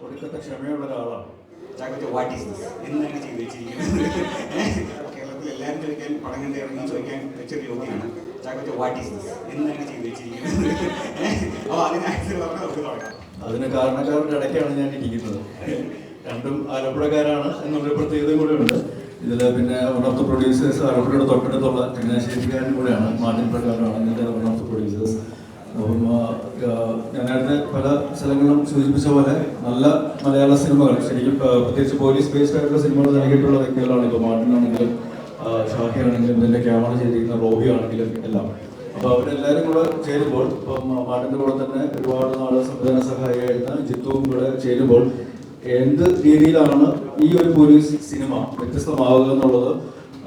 ഒടുക്കത്തെ ക്ഷമയുള്ള ഒരാളാണ്. ചാക്കോച്ച what is this എന്താണ് ചെയ്ത് വെച്ചിരിക്കുന്നത്? കേരളത്തിൽ എല്ലാവരും ചോദിക്കാൻ പടം കണ്ട് ഇറങ്ങി ചോദിക്കാൻ വെച്ചൊരു ചോദ്യമാണ് ചാക്കോച്ച വാട്ട് ഈസ് ദിസ് എന്താണ് ചെയ്ത് വെച്ചിരിക്കുന്നത്? അപ്പോൾ അതിന് ആൻസർ പറഞ്ഞാൽ നമുക്ക് തുടങ്ങാം. അതിന് കാരണക്കാരുടെ ഇടയ്ക്കാണ് ഞാൻ ഇരിക്കുന്നത്. രണ്ടും ആലപ്പുഴക്കാരാണ് എന്നുള്ളൊരു പ്രത്യേകത കൂടെ ഉണ്ട് ഇതിൽ. പിന്നെ വൺ ഓഫ് ദ പ്രൊഡ്യൂസേഴ്സ് ആലപ്പുഴയുടെ തൊട്ടടുത്തുള്ള ചങ്ങനാശ്ശേരിക്കാരനും കൂടെയാണ്. മാർട്ടിൻ പ്രകാരമാണ് ഇതിൻ്റെ വൺ ഓഫ് ദ പ്രൊഡ്യൂസേഴ്സ്. അപ്പം ഞാൻ നേരത്തെ പല സ്ഥലങ്ങളിലും സൂചിപ്പിച്ച പോലെ നല്ല മലയാള സിനിമകൾ, ശരിക്കും പ്രത്യേകിച്ച് പോലീസ് ബേസ്ഡ് ആയിട്ടുള്ള സിനിമകൾ നൽകിയിട്ടുള്ള വ്യക്തികളാണ്. ഇപ്പോൾ മാർട്ടിനാണെങ്കിലും ഷാഹിയാണെങ്കിലും ഇതിൻ്റെ ക്യാമറ ചെയ്തിരിക്കുന്ന റോബി ആണെങ്കിലും എല്ലാം. അപ്പോൾ അവരെല്ലാവരും കൂടെ ചേരുമ്പോൾ, ഇപ്പം മാർട്ടിൻ്റെ കൂടെ തന്നെ ഒരുപാട് നാൾ സംവിധാന സഹായിയായിരുന്ന ജിത്തുവും കൂടെ ചേരുമ്പോൾ എന്ത് രീതിയിലാണ് ഈ ഒരു പോലീസ് സിനിമ വ്യത്യസ്തമാവുക എന്നുള്ളത്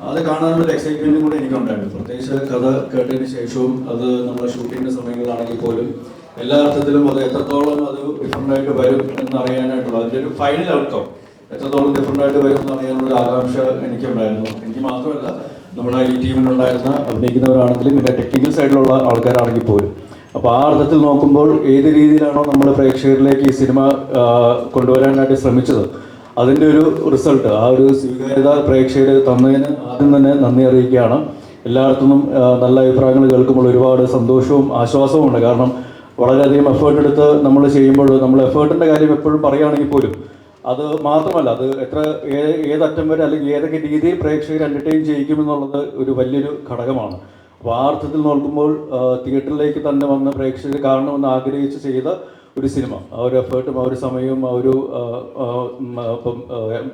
അത് കാണാനുള്ള എക്സൈറ്റ്മെന്റും കൂടെ എനിക്കുണ്ടായിരുന്നു. പ്രത്യേകിച്ച് കഥ കേട്ടതിന് ശേഷവും അത് നമ്മുടെ ഷൂട്ടിങ്ങിന്റെ സമയങ്ങളിലാണെങ്കിൽ പോലും എല്ലാ അർത്ഥത്തിലും അത് എത്രത്തോളം അത് ഡിഫറെൻ്റ് ആയിട്ട് വരും എന്നറിയാനായിട്ടുള്ള അതിൻ്റെ ഒരു ഫൈനൽ ഔട്ട്കം എത്രത്തോളം ഡിഫറെൻ്റ് ആയിട്ട് വരും എന്നറിയാനുള്ള ഒരു ആകാംക്ഷ എനിക്കുണ്ടായിരുന്നു. എനിക്ക് മാത്രമല്ല, നമ്മുടെ ഈ ടീമിലുണ്ടായിരുന്ന അഭിനയിക്കുന്നവരാണെങ്കിലും ഇതിൻ്റെ ടെക്നിക്കൽ സൈഡിലുള്ള ആൾക്കാരാണെങ്കിൽ പോലും. അപ്പോൾ ആ അർത്ഥത്തിൽ നോക്കുമ്പോൾ ഏത് രീതിയിലാണോ നമ്മൾ പ്രേക്ഷകരിലേക്ക് ഈ സിനിമ കൊണ്ടുവരാനായിട്ട് ശ്രമിച്ചത്, അതിൻ്റെ ഒരു റിസൾട്ട്, ആ ഒരു സ്വീകാര്യത പ്രേക്ഷകർ തന്നതിന് ആദ്യം തന്നെ നന്ദി അറിയിക്കുകയാണ്. എല്ലായിടത്തുനിന്നും നല്ല അഭിപ്രായങ്ങൾ കേൾക്കുമ്പോൾ ഒരുപാട് സന്തോഷവും ആശ്വാസവും ഉണ്ട്. കാരണം വളരെയധികം എഫേർട്ട് എടുത്ത് നമ്മൾ ചെയ്യുമ്പോൾ, നമ്മൾ എഫേർട്ടിൻ്റെ കാര്യം എപ്പോഴും പറയുകയാണെങ്കിൽ പോലും അത് മാത്രമല്ല, അത് ഏതറ്റം വരെ അല്ലെങ്കിൽ ഏതൊക്കെ രീതിയിൽ പ്രേക്ഷകർ എൻ്റർടൈൻ ചെയ്യിക്കുമെന്നുള്ളത് ഒരു വലിയൊരു ഘടകമാണ്. അപ്പോൾ ആ അർത്ഥത്തിൽ നോക്കുമ്പോൾ തിയേറ്ററിലേക്ക് തന്നെ വന്ന് പ്രേക്ഷകർ കാണണമെന്ന് ആഗ്രഹിച്ച് ചെയ്ത ഒരു സിനിമ, ആ ഒരു എഫേർട്ടും ആ ഒരു സമയവും ആ ഒരു ഇപ്പം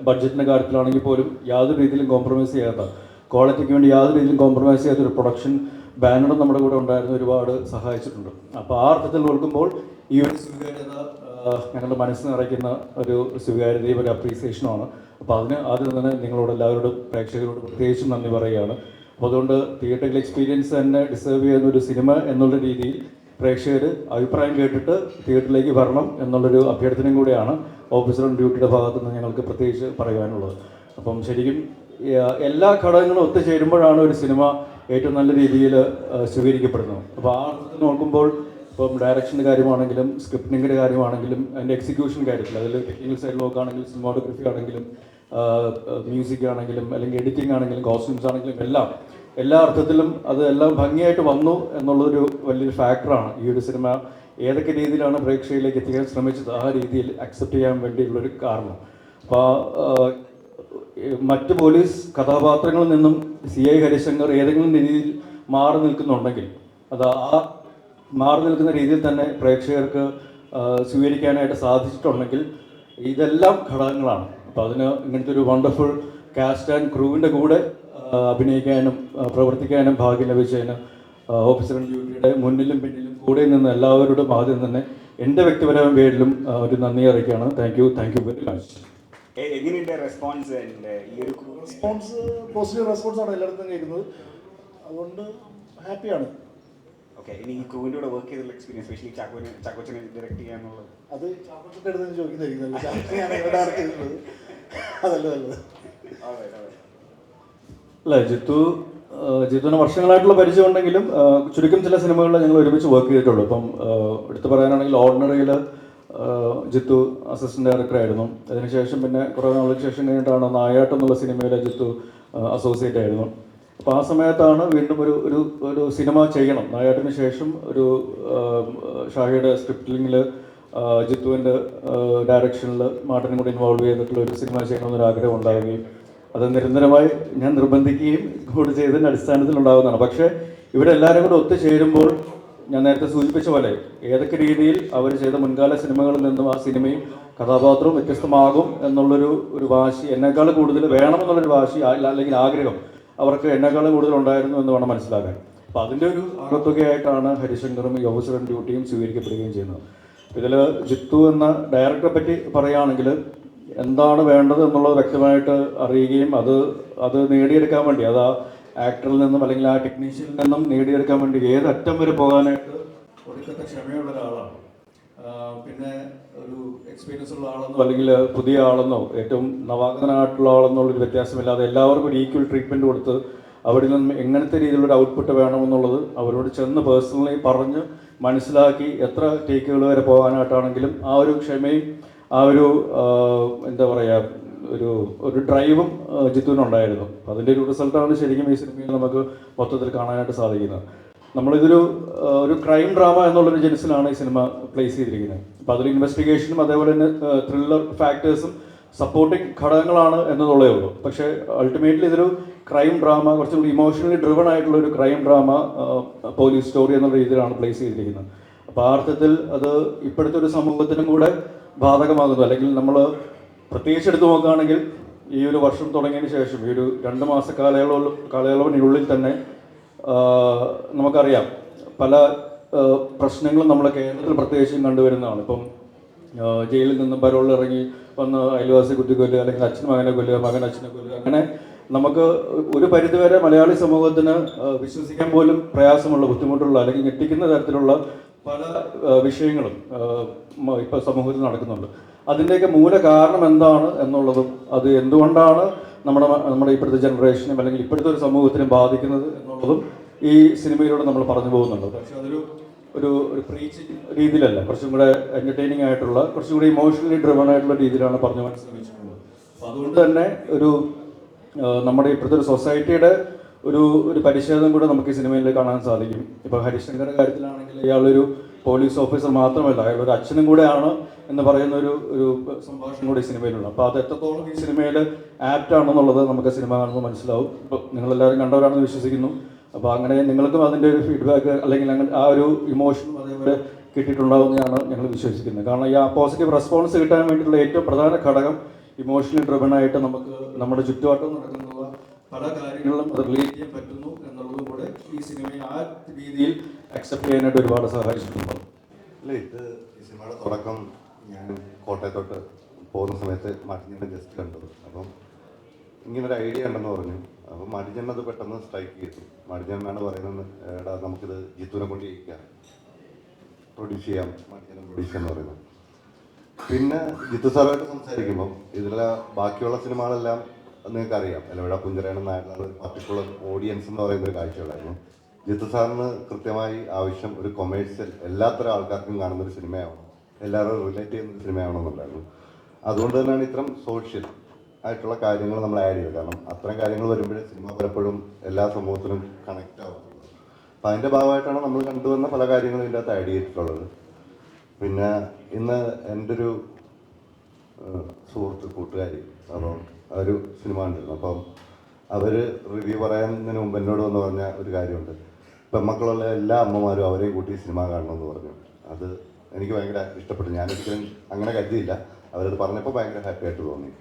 ബഡ്ജറ്റിൻ്റെ കാര്യത്തിലാണെങ്കിൽ പോലും യാതൊരു രീതിയിലും കോംപ്രമൈസ് ചെയ്യാത്ത, ക്വാളിറ്റിക്ക് വേണ്ടി യാതൊരു രീതിയിലും കോംപ്രമൈസ് ചെയ്യാത്ത ഒരു പ്രൊഡക്ഷൻ ബാനറും നമ്മുടെ കൂടെ ഉണ്ടായിരുന്നു, ഒരുപാട് സഹായിച്ചിട്ടുണ്ട്. അപ്പോൾ ആ അർത്ഥത്തിൽ നോക്കുമ്പോൾ ഈ ഒരു സ്വീകാര്യത ഞങ്ങളുടെ മനസ്സിൽ നിറയ്ക്കുന്ന ഒരു സ്വീകാര്യതയും ഒരു അപ്രീസിയേഷനുമാണ്. അപ്പോൾ അതിന് ആദ്യം തന്നെ നിങ്ങളോട് എല്ലാവരോടും പ്രേക്ഷകരോട് പ്രത്യേകിച്ചും നന്ദി പറയുകയാണ്. അപ്പോൾ അതുകൊണ്ട് തിയേറ്ററിൽ എക്സ്പീരിയൻസ് തന്നെ ഡിസേർവ് ചെയ്യുന്ന ഒരു സിനിമ എന്നുള്ള രീതിയിൽ പ്രേക്ഷകർ അഭിപ്രായം കേട്ടിട്ട് തിയേറ്ററിലേക്ക് വരണം എന്നുള്ളൊരു അഭ്യർത്ഥനയും കൂടിയാണ് ഓഫീസർ ഓൺ ഡ്യൂട്ടിയുടെ ഭാഗത്തു നിന്ന് ഞങ്ങൾക്ക് പ്രത്യേകിച്ച് പറയുവാനുള്ളത്. അപ്പം ശരിക്കും എല്ലാ ഘടകങ്ങളും ഒത്തുചേരുമ്പോഴാണ് ഒരു സിനിമ ഏറ്റവും നല്ല രീതിയിൽ സ്വീകരിക്കപ്പെടുന്നത്. അപ്പോൾ ആ അർത്ഥത്തിൽ നോക്കുമ്പോൾ ഇപ്പം ഡയറക്ഷൻ്റെ കാര്യമാണെങ്കിലും സ്ക്രിപ്റ്റിങ്ങിൻ്റെ കാര്യമാണെങ്കിലും അതിൻ്റെ എക്സിക്യൂഷൻ കാര്യത്തിൽ, അതിൽ ടെക്നിക്കൽ സൈഡിൽ നോക്കുകയാണെങ്കിലും സിനിമാറ്റോഗ്രഫി ആണെങ്കിലും മ്യൂസിക് ആണെങ്കിലും അല്ലെങ്കിൽ എഡിറ്റിംഗ് ആണെങ്കിലും കോസ്റ്റ്യൂംസ് ആണെങ്കിലും എല്ലാ അർത്ഥത്തിലും അത് എല്ലാം ഭംഗിയായിട്ട് വന്നു എന്നുള്ളതൊരു വലിയൊരു ഫാക്ടറാണ്. ഈ ഒരു സിനിമ ഏതൊക്കെ രീതിയിലാണ് പ്രേക്ഷകരിലേക്ക് എത്തിക്കാൻ ശ്രമിച്ചത് ആ രീതിയിൽ അക്സെപ്റ്റ് ചെയ്യാൻ വേണ്ടിയുള്ളൊരു കാരണം. അപ്പോൾ മറ്റ് പോലീസ് കഥാപാത്രങ്ങളിൽ നിന്നും CI ഹരിശങ്കർ ഏതെങ്കിലും രീതിയിൽ മാറി നിൽക്കുന്നുണ്ടെങ്കിൽ അത് ആ മാറി നിൽക്കുന്ന രീതിയിൽ തന്നെ പ്രേക്ഷകർക്ക് സ്വീകരിക്കാനായിട്ട് സാധിച്ചിട്ടുണ്ടെങ്കിൽ ഇതെല്ലാം ഘടകങ്ങളാണ്. അപ്പോൾ അതിന് ഇങ്ങനത്തെ ഒരു വണ്ടർഫുൾ കാസ്റ്റ് ആൻഡ് ക്രൂവിൻ്റെ കൂടെ അഭിനയിക്കാനും പ്രവർത്തിക്കാനും ഭാഗ്യം ലഭിച്ചതിന് ഓഫീസർ ഓൺ ഡ്യൂട്ടിയുടെ മുന്നിലും പിന്നിലും കൂടെ നിന്ന് എല്ലാവരോടും ആദ്യം തന്നെ എൻ്റെ വ്യക്തിപരമായ പേരിലും ഒരു നന്ദി അറിയിക്കുകയാണ്. Thank you very much. എങ്ങനെയുണ്ട് റെസ്പോൺസ്? ഈ ഒരു റെസ്പോൺസ് പോസിറ്റീവ് റെസ്പോൺസാണ് എല്ലായിടത്തും കേൾക്കുന്നത്, അതുകൊണ്ട് ഹാപ്പിയാണ്. ഓക്കെ, ഇനി ഈ ക്രൂവിൻ്റെ കൂടെ വർക്ക് ചെയ്തുള്ള എക്സ്പീരിയൻസ്, സ്പെഷ്യലി ചാക്കോച്ചനെ ഡയറക്റ്റ് ചെയ്യാന്നുള്ളത്? അത് ചാക്കോച്ചൻ്റെ അടുത്ത് ചോദിക്കുന്നതായിരിക്കും. ഞാൻ എവിടെ ചെയ്തിട്ടുള്ളത് അതല്ല നല്ലത്. അല്ല, ജിത്തുവിന് വർഷങ്ങളായിട്ടുള്ള പരിചയം ഉണ്ടെങ്കിലും ചുരുക്കം ചില സിനിമകളിൽ ഞങ്ങൾ ഒരുമിച്ച് വർക്ക് ചെയ്തിട്ടുള്ളൂ. ഇപ്പം എടുത്തു പറയാനാണെങ്കിൽ ഓർഡിനറിയിൽ ജിത്തു അസിസ്റ്റന്റ് ഡയറക്ടർ ആയിരുന്നു. അതിനുശേഷം പിന്നെ കുറേ നാളുകൾക്ക് ശേഷം കഴിഞ്ഞിട്ടാണ് നായാട്ട് എന്നുള്ള സിനിമയിൽ ജിത്തു അസോസിയേറ്റ് ആയിരുന്നു. അപ്പോൾ ആ സമയത്താണ് വീണ്ടും ഒരു സിനിമ ചെയ്യണം, നായാട്ടിന് ശേഷം ഒരു ഷാഹിയുടെ സ്ക്രിപ്റ്റിങ്ങിൽ ജിത്തുവിൻ്റെ ഡയറക്ഷനിൽ മാർട്ടിനും കൂടി ഇൻവോൾവ് ചെയ്തിട്ടുള്ള ഒരു സിനിമ ചെയ്യണമെന്നൊരു ആഗ്രഹം ഉണ്ടാവുകയും അത് നിരന്തരമായി ഞാൻ നിർബന്ധിക്കുകയും കൂടി ചെയ്തതിൻ്റെ അടിസ്ഥാനത്തിൽ ഉണ്ടാകുന്നതാണ്. പക്ഷേ ഇവരെല്ലാവരും കൂടെ ഒത്തുചേരുമ്പോൾ ഞാൻ നേരത്തെ സൂചിപ്പിച്ച പോലെ ഏതൊക്കെ രീതിയിൽ അവർ ചെയ്ത മുൻകാല സിനിമകളിൽ നിന്നും ആ സിനിമയും കഥാപാത്രവും വ്യത്യസ്തമാകും എന്നുള്ളൊരു വാശി, എന്നെക്കാൾ കൂടുതൽ വേണമെന്നുള്ളൊരു വാശി അല്ലെങ്കിൽ ആഗ്രഹം അവർക്ക് എന്നെക്കാൾ കൂടുതൽ ഉണ്ടായിരുന്നു എന്ന് വേണം മനസ്സിലാക്കാൻ. അപ്പോൾ അതിൻ്റെ ഒരു ആകത്തുകയായിട്ടാണ് ഹരിശങ്കറും ഈ ഓഫീസർ ഓൺ ഡ്യൂട്ടിയും സ്വീകരിക്കപ്പെടുകയും ചെയ്യുന്നത്. ഇതിൽ ജിത്തു എന്ന ഡയറക്ടറെ പറ്റി പറയുകയാണെങ്കിൽ എന്താണ് വേണ്ടത് എന്നുള്ളത് വ്യക്തമായിട്ട് അറിയുകയും അത് നേടിയെടുക്കാൻ വേണ്ടി, അത് ആ ആക്ടറിൽ നിന്നും അല്ലെങ്കിൽ ആ ടെക്നീഷ്യനിൽ നിന്നും നേടിയെടുക്കാൻ വേണ്ടി ഏതറ്റം വരെ പോകാനായിട്ട് ഒടുക്കത്തെ ക്ഷമയുള്ള ഒരാളാണ്. പിന്നെ ഒരു എക്സ്പീരിയൻസ് ഉള്ള ആളെന്നോ അല്ലെങ്കിൽ പുതിയ ആളെന്നോ ഏറ്റവും നവാഗതനായിട്ടുള്ള ആളെന്നുള്ളൊരു വ്യത്യാസമില്ലാതെ എല്ലാവർക്കും ഒരു ഈക്വൽ ട്രീറ്റ്മെൻറ്റ് കൊടുത്ത് അവിടെ നിന്നും എങ്ങനത്തെ രീതിയിലൊരു ഔട്ട്പുട്ട് വേണമെന്നുള്ളത് അവരോട് ചെന്ന് പേഴ്സണലി പറഞ്ഞ് മനസ്സിലാക്കി എത്ര ടേക്കുകൾ വരെ പോകാനായിട്ടാണെങ്കിലും ആ ഒരു ക്ഷമയും ആ ഒരു എന്താ പറയുക ഒരു ഡ്രൈവും ജിത്തുവിനുണ്ടായിരുന്നു. അപ്പോൾ അതിൻ്റെ ഒരു റിസൾട്ടാണ് ശരിക്കും ഈ സിനിമയിൽ നമുക്ക് മൊത്തത്തിൽ കാണാനായിട്ട് സാധിക്കുന്നത്. നമ്മളിതൊരു ഒരു ക്രൈം ഡ്രാമ എന്നുള്ളൊരു ജെൻസിലാണ് ഈ സിനിമ പ്ലേസ് ചെയ്തിരിക്കുന്നത്. അപ്പോൾ അതിൽ ഇൻവെസ്റ്റിഗേഷനും അതേപോലെ തന്നെ ത്രില്ലർ ഫാക്ടേഴ്സും സപ്പോർട്ടിങ് ഘടകങ്ങളാണ് എന്നതുള്ളേ ഉള്ളൂ. പക്ഷേ അൾട്ടിമേറ്റ്ലി ഇതൊരു ക്രൈം ഡ്രാമ, കുറച്ചും കൂടി ഇമോഷണലി ഡ്രിവൺ ആയിട്ടുള്ള ഒരു ക്രൈം ഡ്രാമ പോലീസ് സ്റ്റോറി എന്നുള്ള രീതിയിലാണ് പ്ലേസ് ചെയ്തിരിക്കുന്നത്. അപ്പോൾ ആ അർത്ഥത്തിൽ അത് ഇപ്പോഴത്തെ ഒരു സമൂഹത്തിനും കൂടെ ബാധകമാകുന്നു. അല്ലെങ്കിൽ നമ്മൾ പ്രത്യേകിച്ച് എടുത്തു നോക്കുകയാണെങ്കിൽ ഈ ഒരു വർഷം തുടങ്ങിയതിന് ശേഷം ഈ ഒരു 2 മാസ കാലയളവിനുള്ളിൽ തന്നെ നമുക്കറിയാം പല പ്രശ്നങ്ങളും നമ്മളെ കേരളത്തിൽ പ്രത്യേകിച്ചും കണ്ടുവരുന്നതാണ്. ഇപ്പം ജയിലിൽ നിന്നും പരോളിൽ ഇറങ്ങി വന്ന് അയൽവാസി കുത്തിക്കൊല്ലുക, അല്ലെങ്കിൽ അച്ഛൻ മകനെ കൊല്ലുക, മകൻ അച്ഛനെ കൊല്ലുക, അങ്ങനെ നമുക്ക് ഒരു പരിധിവരെ മലയാളി സമൂഹത്തിന് വിശ്വസിക്കാൻ പോലും പ്രയാസമുള്ള, ബുദ്ധിമുട്ടുള്ള, അല്ലെങ്കിൽ ഞെട്ടിക്കുന്ന തരത്തിലുള്ള പല വിഷയങ്ങളും ഇപ്പോൾ സമൂഹത്തിൽ നടക്കുന്നുണ്ട്. അതിൻ്റെയൊക്കെ മൂല കാരണം എന്താണ് എന്നുള്ളതും അത് എന്തുകൊണ്ടാണ് നമ്മുടെ ഇപ്പോഴത്തെ ജനറേഷനും അല്ലെങ്കിൽ ഇപ്പോഴത്തെ ഒരു സമൂഹത്തിനും ബാധിക്കുന്നത് എന്നുള്ളതും ഈ സിനിമയിലൂടെ നമ്മൾ പറഞ്ഞു പോകുന്നുണ്ട്. പക്ഷെ അതൊരു ഒരു പ്രീച്ചിങ് രീതിയിലല്ല, കുറച്ചും കൂടെ എൻ്റർടൈനിങ് ആയിട്ടുള്ള, കുറച്ചും കൂടി ഇമോഷണലി ഡ്രിവൺ ആയിട്ടുള്ള രീതിയിലാണ് പറഞ്ഞു പോകാൻ ശ്രമിച്ചിട്ടുള്ളത്. അപ്പോൾ അതുകൊണ്ട് തന്നെ നമ്മുടെ ഇപ്പോഴത്തെ ഒരു സൊസൈറ്റിയുടെ ഒരു പരിച്ഛേദം കൂടെ നമുക്ക് ഈ സിനിമയിൽ കാണാൻ സാധിക്കും. ഇപ്പോൾ ഹരിശങ്കറിൻ്റെ കാര്യത്തിലാണെങ്കിൽ ഇയാളൊരു പോലീസ് ഓഫീസർ മാത്രമല്ല, അയാൾ ഒരു അച്ഛനും കൂടെയാണ് എന്ന് പറയുന്ന ഒരു സംഭാഷണം കൂടി ഈ സിനിമയിലുണ്ട്. അപ്പോൾ അത് എത്രത്തോളം ഈ സിനിമയിൽ ആപ്റ്റ് ആണെന്നുള്ളത് നമുക്ക് സിനിമ കാണുമ്പോൾ മനസ്സിലാവും. ഇപ്പോൾ നിങ്ങളെല്ലാവരും കണ്ടവരാണെന്ന് വിശ്വസിക്കുന്നു. അപ്പോൾ അങ്ങനെ നിങ്ങൾക്കും അതിൻ്റെ ഒരു ഫീഡ്ബാക്ക് അല്ലെങ്കിൽ അങ്ങനെ ആ ഒരു ഇമോഷനും അതേപോലെ കിട്ടിയിട്ടുണ്ടാവുമെന്നാണ് ഞങ്ങൾ വിശ്വസിക്കുന്നത്. കാരണം ഈ ആ പോസിറ്റീവ് റെസ്പോൺസ് കിട്ടാൻ വേണ്ടിയിട്ടുള്ള ഏറ്റവും പ്രധാന ഘടകം ഇമോഷണലി ഡ്രിവൺ ആയിട്ട് നമുക്ക് നമ്മുടെ ചുറ്റുവട്ടം നടക്കുന്ന പല കാര്യങ്ങളും അത് റിലേറ്റ് ചെയ്യാൻ പറ്റുന്നു എന്നുള്ളതും കൂടെ ഈ സിനിമയെ ആ രീതിയിൽ അക്സെപ്റ്റ് ചെയ്യാനായിട്ട് ഒരുപാട് സഹായിച്ചിട്ടുണ്ട്. അല്ല, ഇത് ഈ സിനിമയുടെ തുടക്കം ഞാൻ കോട്ടയത്തോട്ട് പോകുന്ന സമയത്ത് മാറ്റിഞ്ഞെന്നെ ജസ്റ്റ് കണ്ടത്. അപ്പം ഇങ്ങനൊരു ഐഡിയ ഉണ്ടെന്ന് പറഞ്ഞു. അപ്പം മാറ്റിഞ്ഞെണ്ണത് പെട്ടെന്ന് സ്ട്രൈക്ക് ചെയ്തു. മാറ്റിഞ്ഞെണ്ണാണ് പറയുന്നത്, എടാ നമുക്കിത് ജിത്തുവിനെ കൊണ്ട് ചെയ്യിക്കാം, പ്രൊഡ്യൂസ് ചെയ്യാം, മാറ്റിഞ്ഞെണ്ണ പ്രൊഡ്യൂസ് ചെയ്യാന്ന് പറയുന്നത്. പിന്നെ ജിത്തു സാറുമായിട്ട് സംസാരിക്കുമ്പം ഇതിലെ ബാക്കിയുള്ള സിനിമകളെല്ലാം നിങ്ങൾക്കറിയാം, എലവിഴ പുഞ്ചരേണം നായരുടെ ഒരു പർട്ടിക്കുലർ ഓഡിയൻസ് എന്ന് പറയുന്ന ഒരു കാഴ്ചകളായിരുന്നു. ജിത്തു സാറിന് കൃത്യമായി ആവശ്യം ഒരു കൊമേഴ്സ്യൽ എല്ലാത്തരം ആൾക്കാർക്കും കാണുന്ന ഒരു സിനിമയാവണം, എല്ലാവരും റിലേറ്റ് ചെയ്യുന്ന ഒരു സിനിമയാവണമെന്നുണ്ടായിരുന്നു. അതുകൊണ്ട് തന്നെയാണ് ഇത്തരം സോഷ്യൽ ആയിട്ടുള്ള കാര്യങ്ങൾ നമ്മൾ ആഡ് ചെയ്തത്. കാരണം അത്തരം കാര്യങ്ങൾ വരുമ്പോഴേ സിനിമ പലപ്പോഴും എല്ലാ സമൂഹത്തിനും കണക്റ്റ് ആവുന്നത്. അപ്പം അതിൻ്റെ ഭാഗമായിട്ടാണ് നമ്മൾ കണ്ടുവന്ന പല കാര്യങ്ങളും ഇതിൻ്റെ അകത്ത് ആഡ് ചെയ്തിട്ടുള്ളത്. പിന്നെ ഇന്ന് എൻ്റെ ഒരു കൂട്ടുകാരി അപ്പം ഒരു സിനിമ കണ്ടിരുന്നു. അപ്പം അവർ റിവ്യൂ പറയുന്നതിന് മുമ്പ് എന്നോട് വന്ന് പറഞ്ഞ ഒരു കാര്യമുണ്ട്, പെൺമക്കളുള്ള എല്ലാ അമ്മമാരും അവരെയും കൂട്ടി സിനിമ കാണണമെന്ന് പറഞ്ഞു. അത് എനിക്ക് ഭയങ്കര ഇഷ്ടപ്പെട്ടു. ഞാനൊരിക്കലും അങ്ങനെ കരുതിയില്ല. അവരത് പറഞ്ഞപ്പോൾ ഭയങ്കര ഹാപ്പി ആയിട്ട് തോന്നി.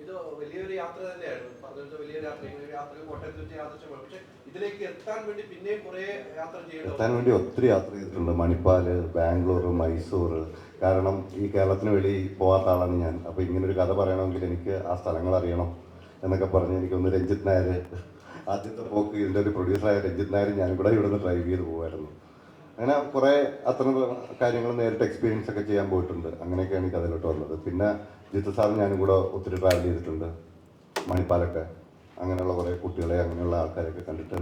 ഇത് വലിയൊരു യാത്ര തന്നെയായിരുന്നു. വലിയൊരു യാത്ര കോട്ടയത്ത് യാത്ര, പക്ഷേ ഇതിലേക്ക് എത്താൻ വേണ്ടി പിന്നെയും കുറേ യാത്ര ചെയ്യണം. എത്താൻ വേണ്ടി ഒത്തിരി യാത്ര ചെയ്തിട്ടുണ്ട്. മണിപ്പാല്, ബാംഗ്ലൂർ, മൈസൂർ. കാരണം ഈ കേരളത്തിന് വെളിയിൽ പോകാത്ത ആളാണ് ഞാൻ. അപ്പോൾ ഇങ്ങനൊരു കഥ പറയണമെങ്കിൽ എനിക്ക് ആ സ്ഥലങ്ങൾ അറിയണം എന്നൊക്കെ പറഞ്ഞ് എനിക്കൊന്ന് രഞ്ജിത്ത് നായർ, ആദ്യത്തെ പോക്ക് ഇതിൻ്റെ ഒരു പ്രൊഡ്യൂസറായ രഞ്ജിത്ത് നായർ ഞാനും കൂടെ ഇവിടെ നിന്ന് ഡ്രൈവ് ചെയ്ത് പോകുമായിരുന്നു. അങ്ങനെ കുറേ അത്തരം കാര്യങ്ങൾ നേരിട്ട് എക്സ്പീരിയൻസ് ഒക്കെ ചെയ്യാൻ പോയിട്ടുണ്ട്. അങ്ങനെയൊക്കെയാണ് ഈ കഥയിലോട്ട് വന്നത്. പിന്നെ ജിത്തു സാറും ഞാനും കൂടെ ഒത്തിരി ട്രാവൽ ചെയ്തിട്ടുണ്ട്. മണിപ്പാലൊക്കെ അങ്ങനെയുള്ള കുറേ കുട്ടികളെ അങ്ങനെയുള്ള ആൾക്കാരെയൊക്കെ കണ്ടിട്ട്